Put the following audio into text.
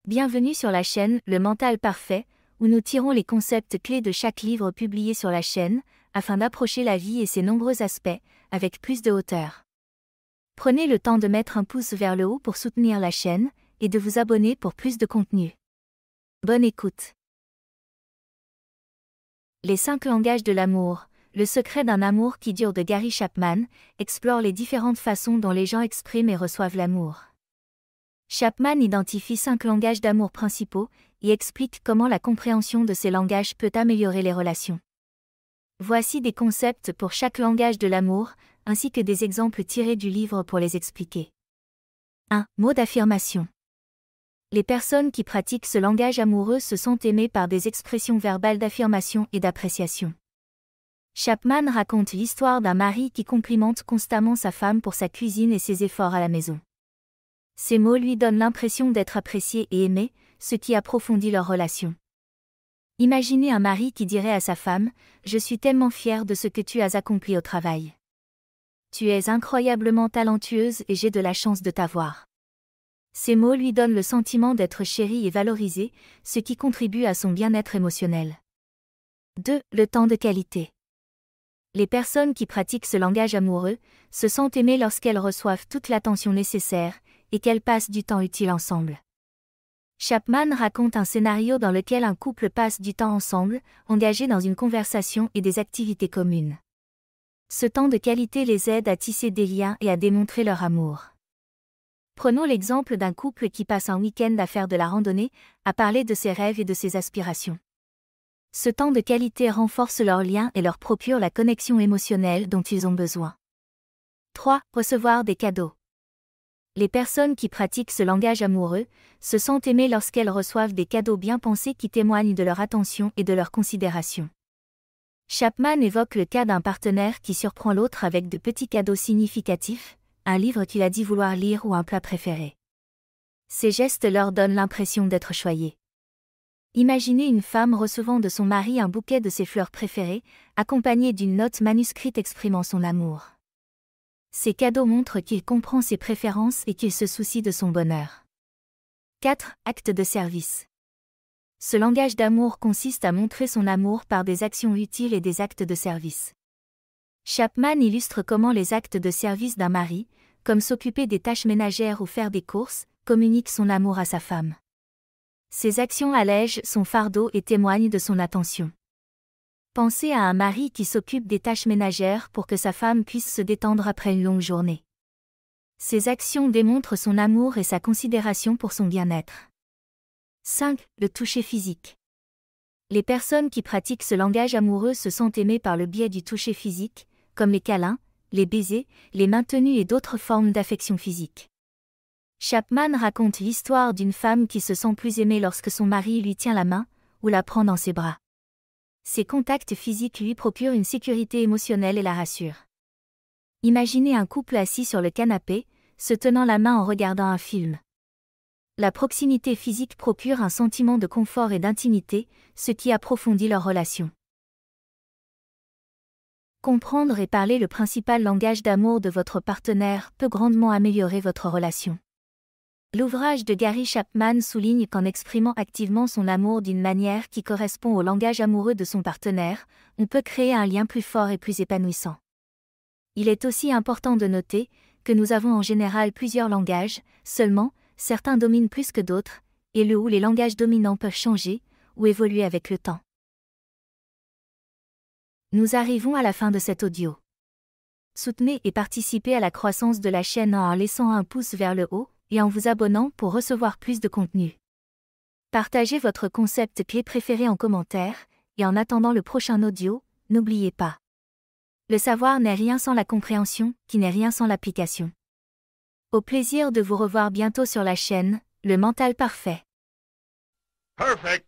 Bienvenue sur la chaîne Le Mental Parfait, où nous tirons les concepts clés de chaque livre publié sur la chaîne, afin d'approcher la vie et ses nombreux aspects, avec plus de hauteur. Prenez le temps de mettre un pouce vers le haut pour soutenir la chaîne, et de vous abonner pour plus de contenu. Bonne écoute. Les 5 langages de l'amour, le secret d'un amour qui dure de Gary Chapman, explore les différentes façons dont les gens expriment et reçoivent l'amour. Chapman identifie 5 langages d'amour principaux et explique comment la compréhension de ces langages peut améliorer les relations. Voici des concepts pour chaque langage de l'amour, ainsi que des exemples tirés du livre pour les expliquer. 1. Mots d'affirmation. Les personnes qui pratiquent ce langage amoureux se sentent aimées par des expressions verbales d'affirmation et d'appréciation. Chapman raconte l'histoire d'un mari qui complimente constamment sa femme pour sa cuisine et ses efforts à la maison. Ces mots lui donnent l'impression d'être apprécié et aimé, ce qui approfondit leur relation. Imaginez un mari qui dirait à sa femme « Je suis tellement fier de ce que tu as accompli au travail. Tu es incroyablement talentueuse et j'ai de la chance de t'avoir. » Ces mots lui donnent le sentiment d'être chérie et valorisée, ce qui contribue à son bien-être émotionnel. 2. Le temps de qualité. Les personnes qui pratiquent ce langage amoureux se sentent aimées lorsqu'elles reçoivent toute l'attention nécessaire et qu'elles passent du temps utile ensemble. Chapman raconte un scénario dans lequel un couple passe du temps ensemble, engagé dans une conversation et des activités communes. Ce temps de qualité les aide à tisser des liens et à démontrer leur amour. Prenons l'exemple d'un couple qui passe un week-end à faire de la randonnée, à parler de ses rêves et de ses aspirations. Ce temps de qualité renforce leurs liens et leur procure la connexion émotionnelle dont ils ont besoin. 3. Recevoir des cadeaux. Les personnes qui pratiquent ce langage amoureux se sentent aimées lorsqu'elles reçoivent des cadeaux bien pensés qui témoignent de leur attention et de leur considération. Chapman évoque le cas d'un partenaire qui surprend l'autre avec de petits cadeaux significatifs, un livre qu'il a dit vouloir lire ou un plat préféré. Ces gestes leur donnent l'impression d'être choyés. Imaginez une femme recevant de son mari un bouquet de ses fleurs préférées, accompagné d'une note manuscrite exprimant son amour. Ces cadeaux montrent qu'il comprend ses préférences et qu'il se soucie de son bonheur. 4. Actes de service. Ce langage d'amour consiste à montrer son amour par des actions utiles et des actes de service. Chapman illustre comment les actes de service d'un mari, comme s'occuper des tâches ménagères ou faire des courses, communiquent son amour à sa femme. Ces actions allègent son fardeau et témoignent de son attention. Pensez à un mari qui s'occupe des tâches ménagères pour que sa femme puisse se détendre après une longue journée. Ces actions démontrent son amour et sa considération pour son bien-être. 5. Le toucher physique. Les personnes qui pratiquent ce langage amoureux se sentent aimées par le biais du toucher physique, comme les câlins, les baisers, les mains tenues et d'autres formes d'affection physique. Chapman raconte l'histoire d'une femme qui se sent plus aimée lorsque son mari lui tient la main ou la prend dans ses bras. Ces contacts physiques lui procurent une sécurité émotionnelle et la rassurent. Imaginez un couple assis sur le canapé, se tenant la main en regardant un film. La proximité physique procure un sentiment de confort et d'intimité, ce qui approfondit leur relation. Comprendre et parler le principal langage d'amour de votre partenaire peut grandement améliorer votre relation. L'ouvrage de Gary Chapman souligne qu'en exprimant activement son amour d'une manière qui correspond au langage amoureux de son partenaire, on peut créer un lien plus fort et plus épanouissant. Il est aussi important de noter que nous avons en général plusieurs langages, seulement, certains dominent plus que d'autres, et le ou les langages dominants peuvent changer ou évoluer avec le temps. Nous arrivons à la fin de cet audio. Soutenez et participez à la croissance de la chaîne en laissant un pouce vers le haut et en vous abonnant pour recevoir plus de contenu. Partagez votre concept clé préféré en commentaire, et en attendant le prochain audio, n'oubliez pas. Le savoir n'est rien sans la compréhension, qui n'est rien sans l'application. Au plaisir de vous revoir bientôt sur la chaîne, Le Mental Parfait. Perfect.